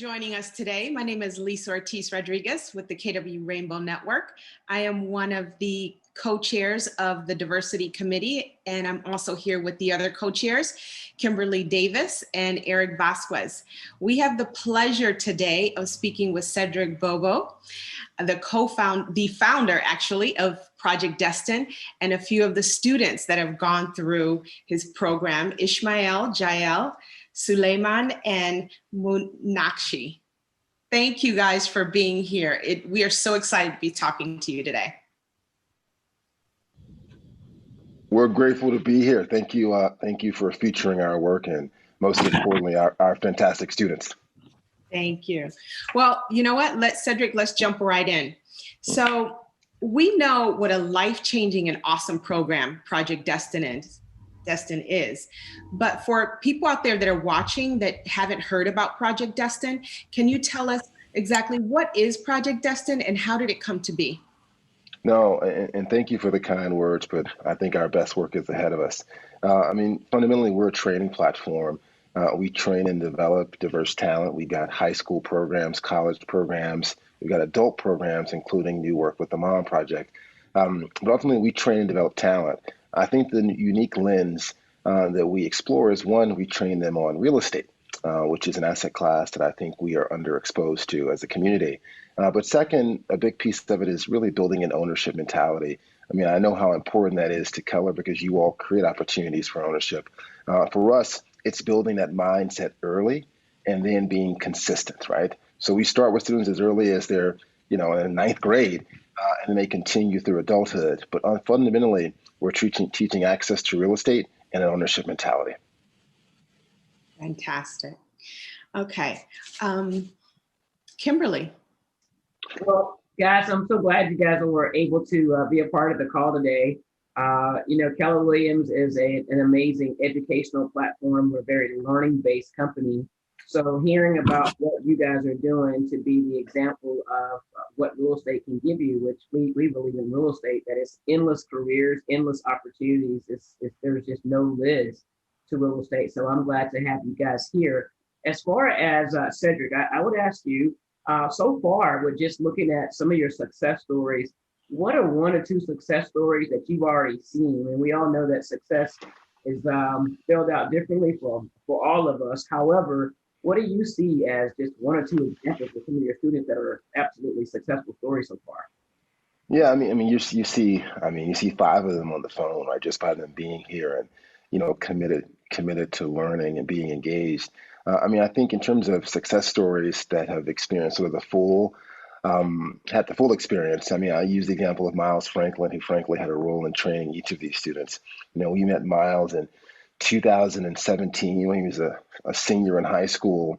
joining us today. My name is Lisa Ortiz-Rodriguez with the KW Rainbow Network. I am one of the co-chairs of the Diversity Committee, and I'm also here with the other co-chairs, Kimberly Davis and Eric Vasquez. We have the pleasure today of speaking with Cedric Bobo, the founder actually of Project Destined, and a few of the students that have gone through his program, Ismael, Jael, Sulaiman, and Meenakshi. Thank you guys for being here. We are so excited to be talking to you today. We're grateful to be here. Thank you for featuring our work and most importantly, our fantastic students. Thank you. Well, you know what? Cedric, let's jump right in. So we know what a life-changing and awesome program Project Destined is. But for people out there that are watching that haven't heard about Project Destined, can you tell us exactly what is Project Destined and how did it come to be? No, and thank you for the kind words, but I think our best work is ahead of us. Fundamentally, we're a training platform. We train and develop diverse talent. We've got high school programs, college programs, we've got adult programs, including new work with the Mom Project. But ultimately, we train and develop talent. I think the unique lens that we explore is one, we train them on real estate, which is an asset class that I think we are underexposed to as a community. But second, a big piece of it is really building an ownership mentality. I mean, I know how important that is to Keller because you all create opportunities for ownership. For us, it's building that mindset early and then being consistent, right? So we start with students as early as they're, in ninth grade, and then they continue through adulthood. But fundamentally, we're teaching access to real estate and an ownership mentality. Fantastic. Okay. Kimberly. Well, guys, I'm so glad you guys were able to be a part of the call today. Keller Williams is an amazing educational platform. We're a very learning-based company. So hearing about what you guys are doing to be the example of what real estate can give you, which we believe in real estate, that it's endless careers, endless opportunities. There's just no lids to real estate. So I'm glad to have you guys here. As far as Cedric, I would ask you, so far, we're just looking at some of your success stories. What are one or two success stories that you've already seen? And we all know that success is spelled out differently for all of us. However, what do you see as just one or two examples of some of your students that are absolutely successful stories so far? Yeah, you see 5 of them on the phone, right? Just by them being here and committed to learning and being engaged. I think in terms of success stories that have experienced sort of had the full experience. I use the example of Miles Franklin, who frankly had a role in training each of these students. We met Miles in 2017 when he was a senior in high school,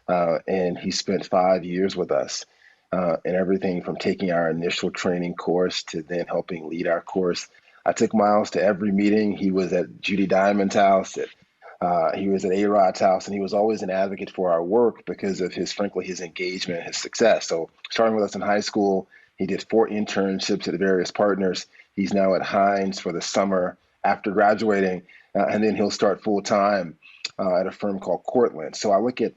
and he spent 5 years with us, and everything from taking our initial training course to then helping lead our course. I took Miles to every meeting. He was at Judy Diamond's house, he was at A-Rod's house, and he was always an advocate for our work because of his engagement and his success. So starting with us in high school, he did 4 internships at various partners. He's now at Hines for the summer after graduating, and then he'll start full-time at a firm called Cortland. So I look at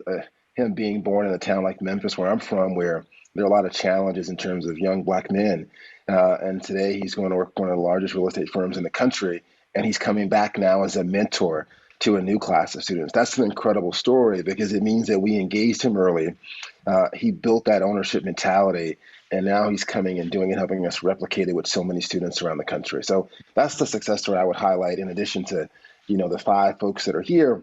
him being born in a town like Memphis, where I'm from, where there are a lot of challenges in terms of young Black men. And today he's going to work for one of the largest real estate firms in the country, and he's coming back now as a mentor to a new class of students. That's an incredible story because it means that we engaged him early. He built that ownership mentality, and now he's coming and doing it, helping us replicate it with so many students around the country. So that's the success story I would highlight in addition to, the 5 folks that are here.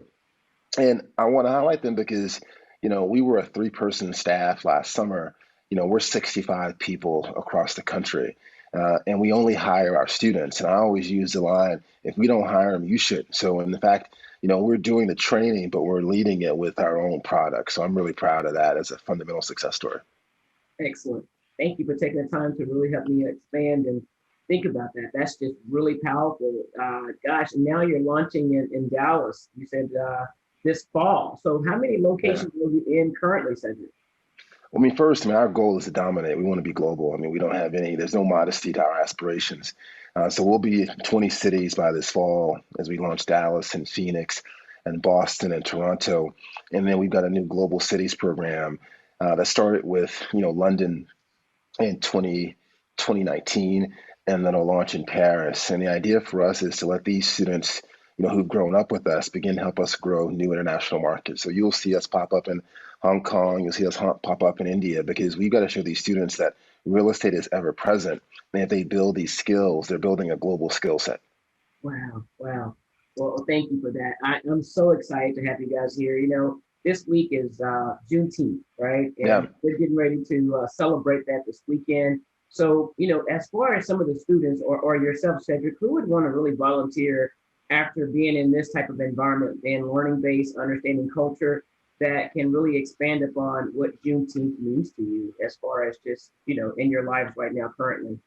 And I want to highlight them because, we were a 3-person staff last summer. We're 65 people across the country. And we only hire our students. And I always use the line, if we don't hire them, you should. So in fact, we're doing the training, but we're leading it with our own product. So I'm really proud of that as a fundamental success story. Excellent. Thank you for taking the time to really help me expand and think about that. That's just really powerful. Gosh, and now you're launching in Dallas. You said this fall. So how many locations are you in currently, Cedric? First, our goal is to dominate. We want to be global. We don't have there's no modesty to our aspirations. So we'll be in 20 cities by this fall as we launch Dallas and Phoenix. and Boston and Toronto. And then we've got a new Global Cities program that started with, London in 2019, and then a launch in Paris. And the idea for us is to let these students, who've grown up with us, begin to help us grow new international markets. So you'll see us pop up in Hong Kong, you'll see us pop up in India, because we've got to show these students that real estate is ever present. And if they build these skills, they're building a global skill set. Wow, wow. Well, thank you for that. I'm so excited to have you guys here. This week is Juneteenth, right? And Yeah. we're getting ready to celebrate that this weekend. So, as far as some of the students or yourself, Cedric, who would want to really volunteer after being in this type of environment and learning-based, understanding culture that can really expand upon what Juneteenth means to you as far as just, in your lives right now currently?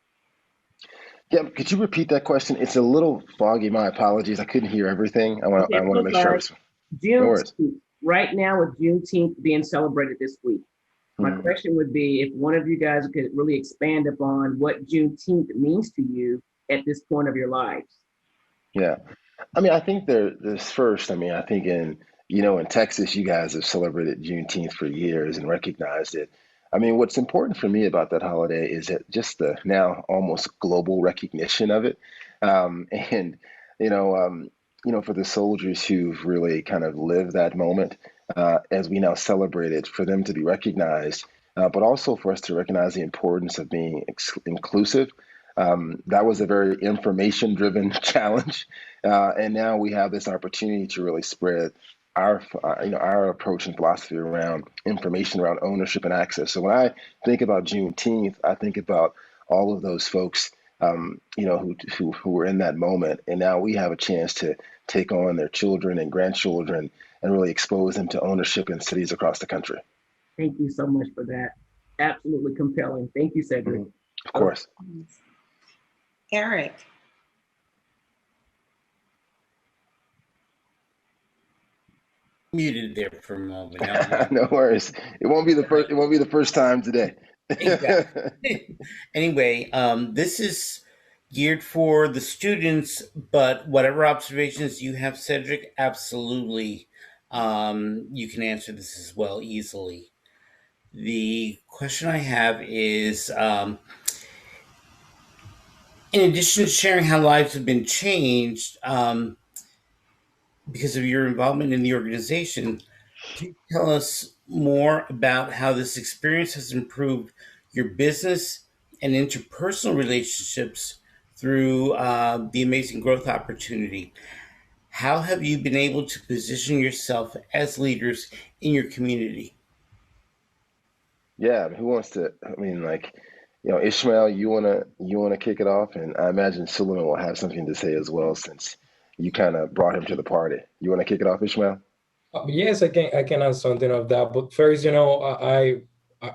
Yeah, could you repeat that question? It's a little foggy. My apologies. I couldn't hear everything. I want to make sure. No worries. Right now with Juneteenth being celebrated this week, my question would be if one of you guys could really expand upon what Juneteenth means to you at this point of your lives. Yeah. I think there's first, I think in Texas, you guys have celebrated Juneteenth for years and recognized it. What's important for me about that holiday is that just the now almost global recognition of it. And, for the soldiers who've really kind of lived that moment, as we now celebrate it, for them to be recognized, but also for us to recognize the importance of being inclusive. That was a very information-driven challenge, and now we have this opportunity to really spread our approach and philosophy around information, around ownership and access. So when I think about Juneteenth, I think about all of those folks, who were in that moment, and now we have a chance to take on their children and grandchildren and really expose them to ownership in cities across the country. Thank you so much for that. Absolutely compelling. Thank you, Cedric. Of course. Eric. Muted there for a moment. No worries. It won't be the first time today. Anyway, this is geared for the students, but whatever observations you have, Cedric, absolutely, you can answer this as well easily. The question I have is, in addition to sharing how lives have been changed, because of your involvement in the organization, can you tell us more about how this experience has improved your business and interpersonal relationships through the amazing growth opportunity? How have you been able to position yourself as leaders in your community? Yeah, who wants to? Ismael, you wanna kick it off, and I imagine Sulaiman will have something to say as well, since you kind of brought him to the party. You want to kick it off, Ismael? Yes, I can add something of that. But first, I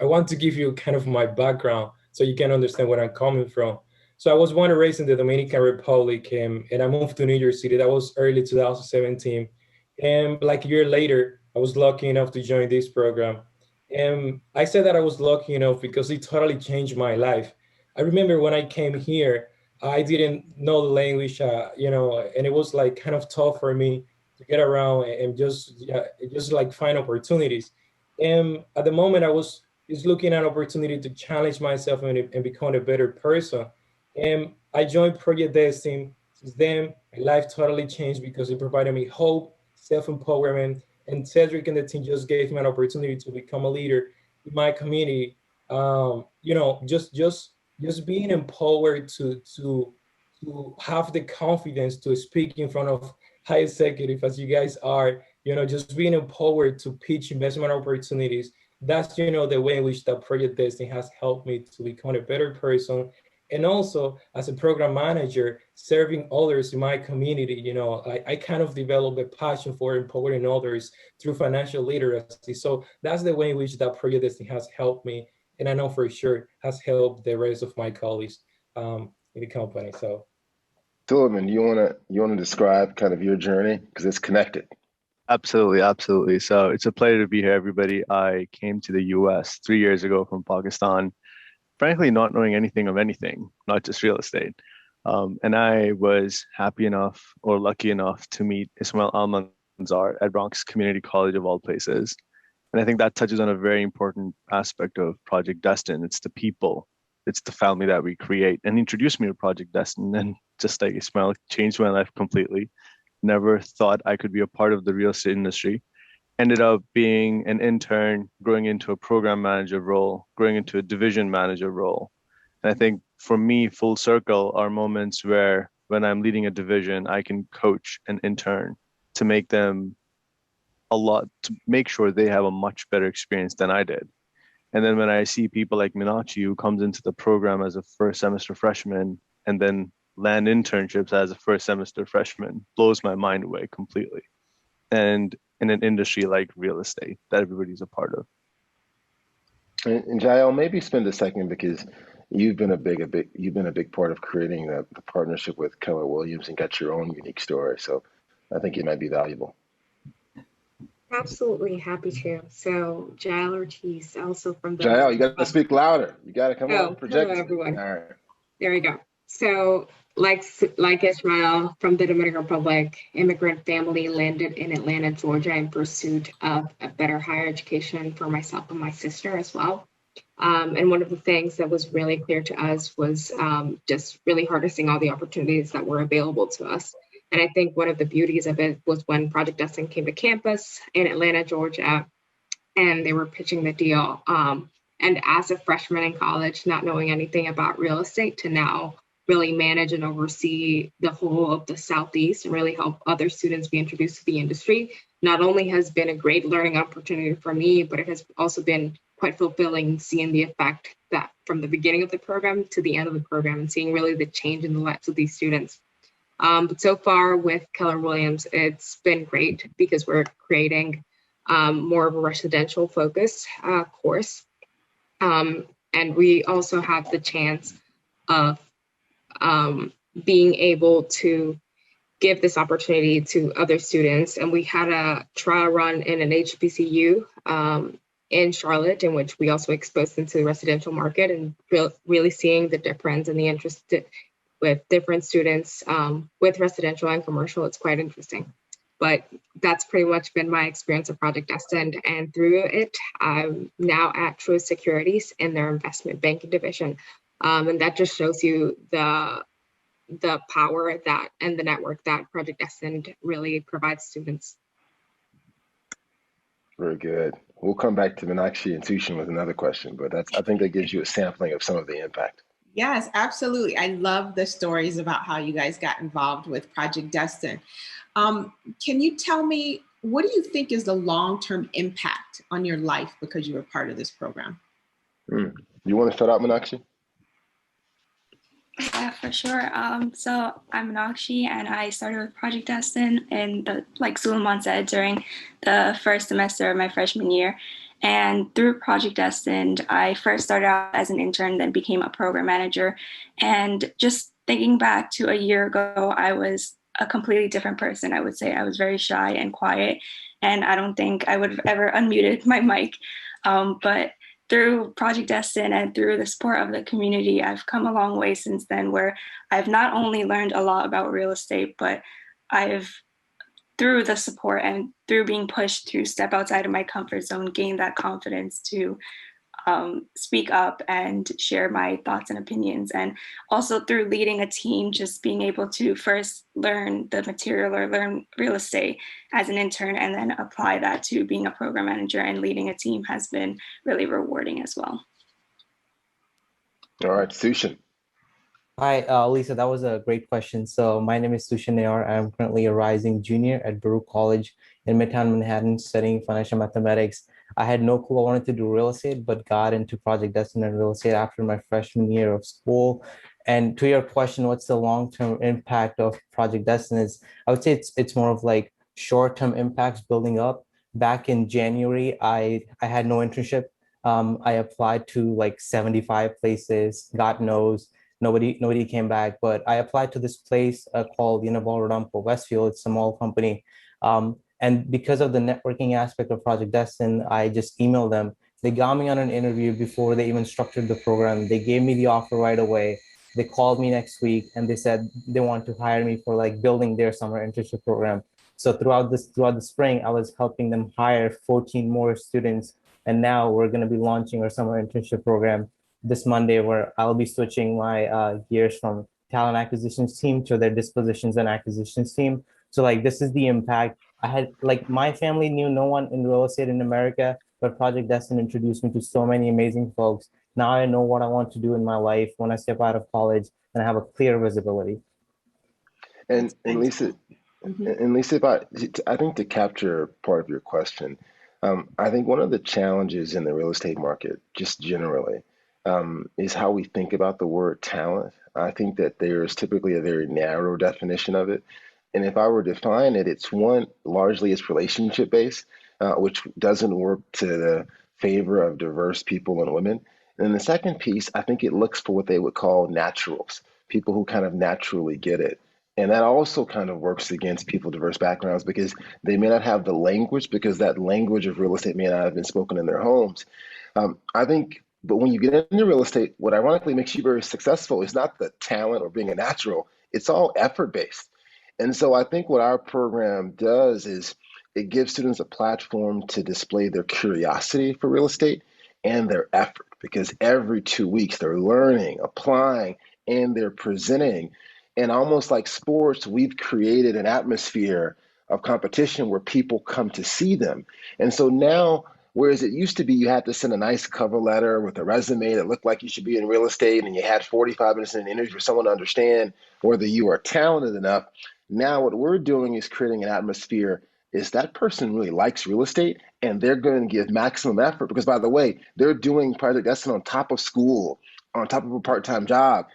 want to give you kind of my background so you can understand where I'm coming from. So I was born and raised in the Dominican Republic, and I moved to New York City. That was early 2017. And like a year later, I was lucky enough to join this program. And I said that I was lucky enough because it totally changed my life. I remember when I came here, I didn't know the language, and it was like kind of tough for me to get around and just like find opportunities. And at the moment, I was just looking at opportunity to challenge myself and become a better person. And I joined Project Destined. Since then, my life totally changed because it provided me hope, self-empowerment, and Cedric and the team just gave me an opportunity to become a leader in my community. Just being empowered to have the confidence to speak in front of high executive as you guys are, just being empowered to pitch investment opportunities. That's, the way in which that Project Destined has helped me to become a better person. And also as a program manager, serving others in my community, I kind of developed a passion for empowering others through financial literacy. So that's the way in which that Project Destined has helped me. And I know for sure has helped the rest of my colleagues in the company. So, Sulaiman, you wanna describe kind of your journey, because it's connected. Absolutely. So it's a pleasure to be here, everybody. I came to the U.S. 3 years ago from Pakistan, frankly, not knowing anything of anything, not just real estate. And I was happy enough or lucky enough to meet Ismael Almanzar Almanzar at Bronx Community College of all places. And I think that touches on a very important aspect of Project Destined. It's the people, it's the family that we create. And he introduced me to Project Destined, and just like Ismael, changed my life completely. Never thought I could be a part of the real estate industry. Ended up being an intern, growing into a program manager role, growing into a division manager role. And I think for me, full circle are moments where when I'm leading a division, I can coach an intern to make them to make sure they have a much better experience than I did. And then when I see people like Meenakshi, who comes into the program as a first semester freshman and then land internships as a first semester freshman, blows my mind away completely. And in an industry like real estate that everybody's a part of. And Jael, maybe spend a second, because you've been a big part of creating the partnership with Keller Williams and got your own unique story. So I think it might be valuable. Absolutely, happy to. So Jael Ortiz, also from the— Jael, you got to speak louder. You got to come on, project. Hello, everyone. All right. There we go. So like Ismael, from the Dominican Republic, immigrant family, landed in Atlanta, Georgia, in pursuit of a better higher education for myself and my sister as well. And one of the things that was really clear to us was just really harnessing all the opportunities that were available to us. And I think one of the beauties of it was when Project Destined came to campus in Atlanta, Georgia, and they were pitching the deal. And as a freshman in college, not knowing anything about real estate, to now really manage and oversee the whole of the Southeast and really help other students be introduced to the industry, not only has been a great learning opportunity for me, but it has also been quite fulfilling seeing the effect that from the beginning of the program to the end of the program, and seeing really the change in the lives of these students. But so far with Keller Williams, it's been great because we're creating more of a residential focused course. And we also have the chance of being able to give this opportunity to other students. And we had a trial run in an HBCU in Charlotte, in which we also exposed them to the residential market, and really seeing the difference and the interest with different students with residential and commercial. It's quite interesting. But that's pretty much been my experience of Project Destined. And through it, I'm now at Truist Securities in their investment banking division. And that just shows you the power that and the network that Project Destined really provides students. Very good. We'll come back to Meenakshi and Sushen with another question, but I think that gives you a sampling of some of the impact. Yes, absolutely. I love the stories about how you guys got involved with Project Destined. Can you tell me, what do you think is the long-term impact on your life because you were part of this program? You want to start out, Meenakshi? Yeah, for sure. So I'm Meenakshi, and I started with Project Destined, and like Sulaiman said, during the first semester of my freshman year. And through Project Destined, I first started out as an intern, then became a program manager. And just thinking back to a year ago, I was a completely different person. I would say I was very shy and quiet, and I don't think I would have ever unmuted my mic. But through Project Destined and through the support of the community, I've come a long way since then, where I've not only learned a lot about real estate, but through the support and through being pushed to step outside of my comfort zone, gain that confidence to speak up and share my thoughts and opinions. And also through leading a team, just being able to first learn the material or learn real estate as an intern and then apply that to being a program manager and leading a team has been really rewarding as well. All right, Sushen. Hi, Lisa, that was a great question. So my name is Sushen Nayyar. I'm currently a rising junior at Baruch College in Midtown Manhattan studying financial mathematics. I had no clue I wanted to do real estate, but got into Project Destined and real estate after my freshman year of school. And to your question, what's the long-term impact of Project Destined? I would say it's more of like short-term impacts building up. Back in January, I had no internship. I applied to like 75 places, got no's. Nobody came back, but I applied to this place called Rodamco Westfield. It's a small company. And because of the networking aspect of Project Destined, I just emailed them. They got me on an interview before they even structured the program. They gave me the offer right away. They called me next week and they said they want to hire me for like building their summer internship program. So throughout the spring, I was helping them hire 14 more students. And now we're going to be launching our summer internship program this Monday, where I'll be switching my gears from talent acquisitions team to their dispositions and acquisitions team. So like, this is the impact. I had, like, my family knew no one in real estate in America, but Project Destined introduced me to so many amazing folks. Now I know what I want to do in my life when I step out of college, and I have a clear visibility. And Lisa, and Lisa, I think to capture part of your question, I think one of the challenges in the real estate market, just generally, is how we think about the word talent. I think that there's typically a very narrow definition of it. And if I were to define it, it's one, largely it's relationship based, which doesn't work to the favor of diverse people and women. And then the second piece, I think it looks for what they would call naturals, people who kind of naturally get it. And that also kind of works against people of diverse backgrounds because they may not have the language, because that language of real estate may not have been spoken in their homes. I think, but when you get into real estate, what ironically makes you very successful is not the talent or being a natural, it's all effort based. And so I think what our program does is it gives students a platform to display their curiosity for real estate and their effort, because every 2 weeks they're learning, applying, and they're presenting. And almost like sports, we've created an atmosphere of competition where people come to see them. And so now, whereas it used to be you had to send a nice cover letter with a resume that looked like you should be in real estate, and you had 45 minutes in an interview for someone to understand whether you are talented enough, now what we're doing is creating an atmosphere. Is that person really likes real estate, and they're going to give maximum effort? Because, by the way, they're doing Project Destined on top of school, on top of a part-time job.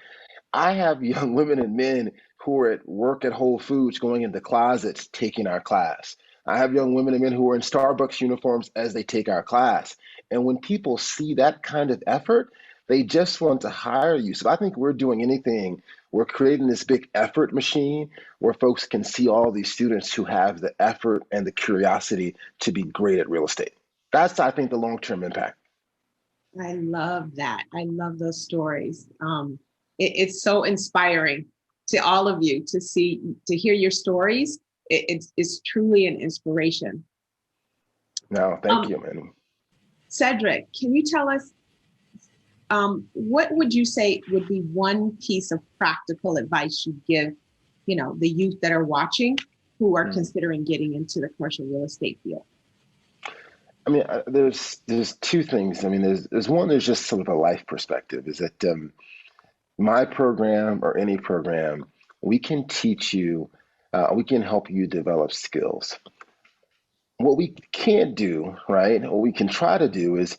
I have young women and men who are at work at Whole Foods going into closets taking our class. I have young women and men who are in Starbucks uniforms as they take our class. And when people see that kind of effort, they just want to hire you. So I think we're doing anything. We're creating this big effort machine where folks can see all these students who have the effort and the curiosity to be great at real estate. That's, I think, the long-term impact. I love that. I love those stories. It's so inspiring to all of you to hear your stories. It's truly an inspiration. No, thank you, man. Cedric, can you tell us, what would you say would be one piece of practical advice you'd give, the youth that are watching who are considering getting into the commercial real estate field? I mean, there's two things. I mean, there's just sort of a life perspective. Is that my program or any program, we can teach you, we can help you develop skills. What we can't do, right? What we can try to do is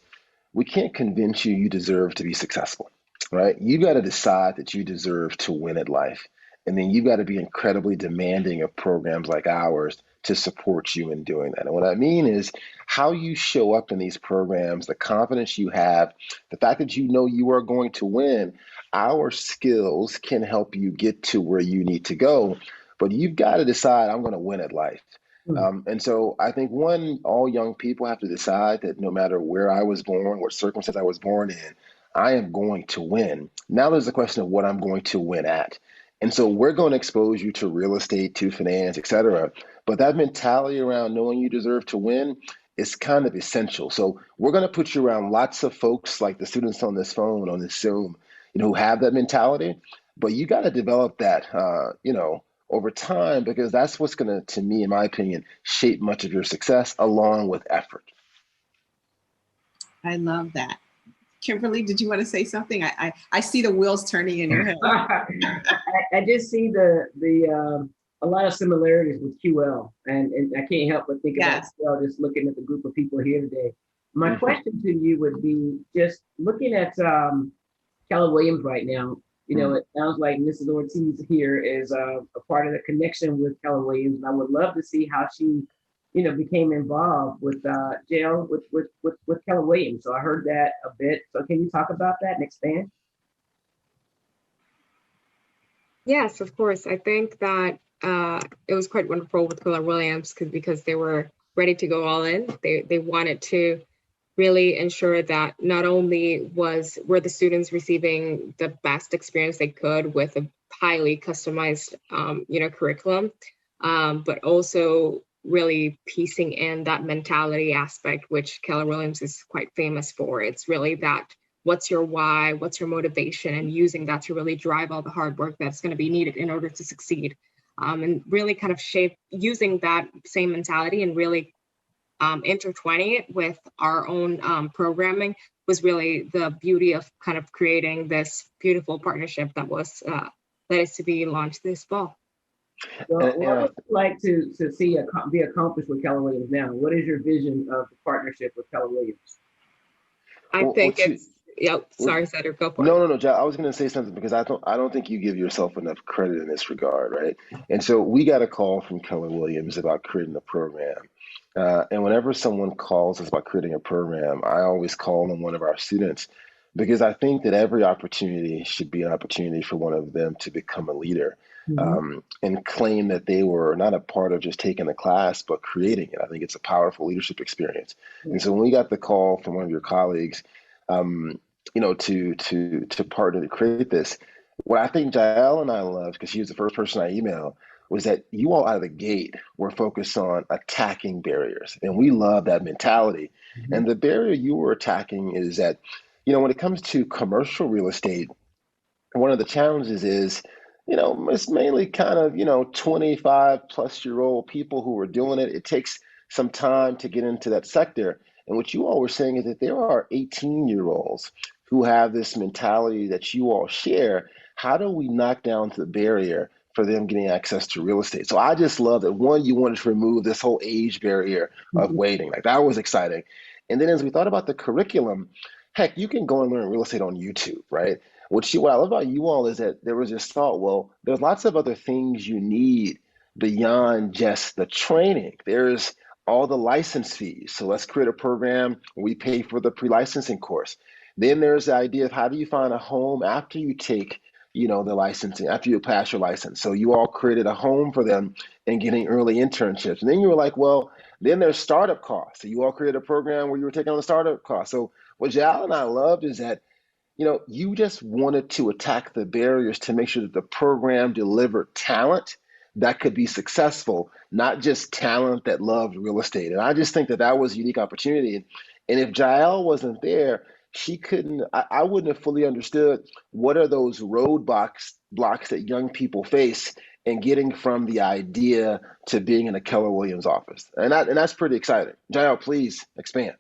we can't convince you deserve to be successful, right? You got to decide that you deserve to win at life. And then you got to be incredibly demanding of programs like ours to support you in doing that. And what I mean is how you show up in these programs, the confidence you have, the fact that you know you are going to win, our skills can help you get to where you need to go. But you've got to decide, I'm going to win at life. And so I think all young people have to decide that no matter where I was born, what circumstance I was born in, I am going to win. Now there's a question of what I'm going to win at. And so we're going to expose you to real estate, to finance, et cetera. But that mentality around knowing you deserve to win is kind of essential. So we're going to put you around lots of folks like the students on this phone, on this Zoom, who have that mentality. But you got to develop that, over time, because that's what's going to me, in my opinion, shape much of your success along with effort. I love that. Kimberly, did you want to say something? I see the wheels turning in your head. I just see a lot of similarities with QL, and I can't help but think about QL just looking at the group of people here today. My question to you would be just looking at Keller Williams right now. It sounds like Mrs. Ortiz here is a part of the connection with Keller Williams, and I would love to see how she, became involved with Jael with Keller Williams. So I heard that a bit. So can you talk about that and expand? Yes, of course. I think that it was quite wonderful with Keller Williams because they were ready to go all in. They wanted to really ensure that not only were the students receiving the best experience they could with a highly customized, curriculum, but also really piecing in that mentality aspect, which Keller Williams is quite famous for. It's really that, what's your why, what's your motivation, and using that to really drive all the hard work that's going to be needed in order to succeed. And really kind of using that same mentality and really intertwining it with our own programming was really the beauty of kind of creating this beautiful partnership that is to be launched this fall. Well, what would you like to see be accomplished with Keller Williams now? What is your vision of the partnership with Keller Williams? Sorry, Cedric, go for it. No, Jael, I was going to say something because I don't think you give yourself enough credit in this regard, right? And so we got a call from Keller Williams about creating a program. And whenever someone calls us about creating a program, I always call on one of our students because I think that every opportunity should be an opportunity for one of them to become a leader. And claim that they were not a part of just taking the class, but creating it. I think it's a powerful leadership experience. And so when we got the call from one of your colleagues, to partner to create this, what I think Jael and I loved, because she was the first person I emailed, was that you all out of the gate were focused on attacking barriers. And we love that mentality. And the barrier you were attacking is that, when it comes to commercial real estate, one of the challenges is, it's mainly kind of, 25-plus-year-old people who are doing it. It takes some time to get into that sector. And what you all were saying is that there are 18-year-olds who have this mentality that you all share. How do we knock down the barrier for them getting access to real estate? So I just love that, one, you wanted to remove this whole age barrier of waiting. Like, that was exciting. And then as we thought about the curriculum, heck, you can go and learn real estate on YouTube, right? What I love about you all is that there was this thought, well, there's lots of other things you need beyond just the training. There's all the license fees. So let's create a program where we pay for the pre-licensing course. Then there's the idea of how do you find a home after you take, the licensing, after you pass your license. So you all created a home for them and getting early internships. And then you were like, well, then there's startup costs. So you all created a program where you were taking on the startup costs. So what Jael and I loved is that, you just wanted to attack the barriers to make sure that the program delivered talent that could be successful, not just talent that loved real estate. And I just think that was a unique opportunity. And if Jael wasn't there, I wouldn't have fully understood what are those blocks that young people face in getting from the idea to being in a Keller Williams office. And that's pretty exciting. Jael, please expand.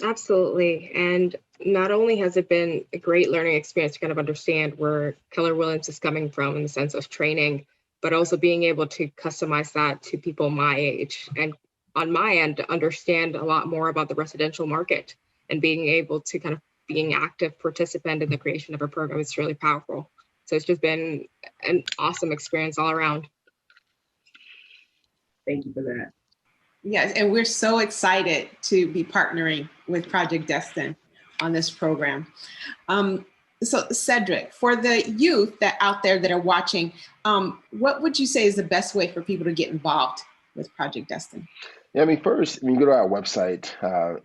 Absolutely. And not only has it been a great learning experience to kind of understand where Keller Williams is coming from in the sense of training, but also being able to customize that to people my age. And on my end, to understand a lot more about the residential market and being able to kind of being an active participant in the creation of a program is really powerful. So it's just been an awesome experience all around. Thank you for that. Yes, and we're so excited to be partnering with Project Destined on this program. So Cedric, for the youth that out there that are watching, what would you say is the best way for people to get involved with Project Destined? Yeah, first, you go to our website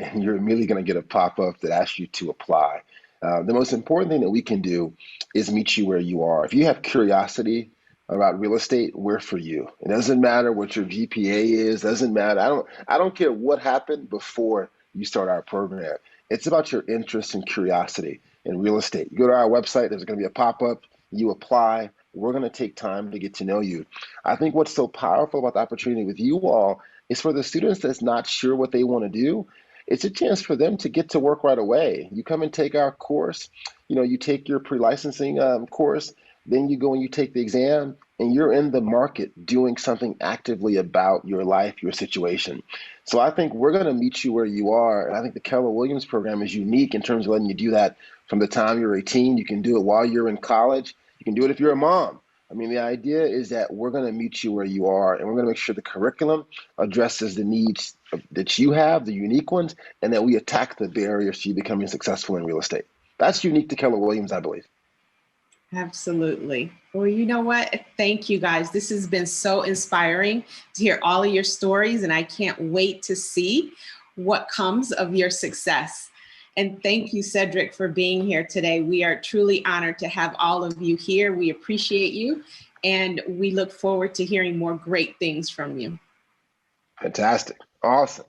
and you're immediately going to get a pop-up that asks you to apply. The most important thing that we can do is meet you where you are. If you have curiosity about real estate, we're for you. It doesn't matter what your GPA is, doesn't matter. I don't care what happened before you start our program. It's about your interest and curiosity in real estate. You go to our website, there's going to be a pop-up, you apply. We're going to take time to get to know you. I think what's so powerful about the opportunity with you all is for the students that's not sure what they want to do, it's a chance for them to get to work right away. You come and take our course, you take your pre-licensing course, then you go and you take the exam, and you're in the market doing something actively about your life, your situation. So I think we're going to meet you where you are. And I think the Keller Williams program is unique in terms of letting you do that from the time you're 18. You can do it while you're in college. You can do it if you're a mom. The idea is that we're going to meet you where you are, and we're going to make sure the curriculum addresses the needs that you have, the unique ones, and that we attack the barriers to you becoming successful in real estate. That's unique to Keller Williams, I believe. Absolutely. Well, you know what? Thank you, guys. This has been so inspiring to hear all of your stories, and I can't wait to see what comes of your success. And thank you, Cedric, for being here today. We are truly honored to have all of you here. We appreciate you. and we look forward to hearing more great things from you. Fantastic. Awesome.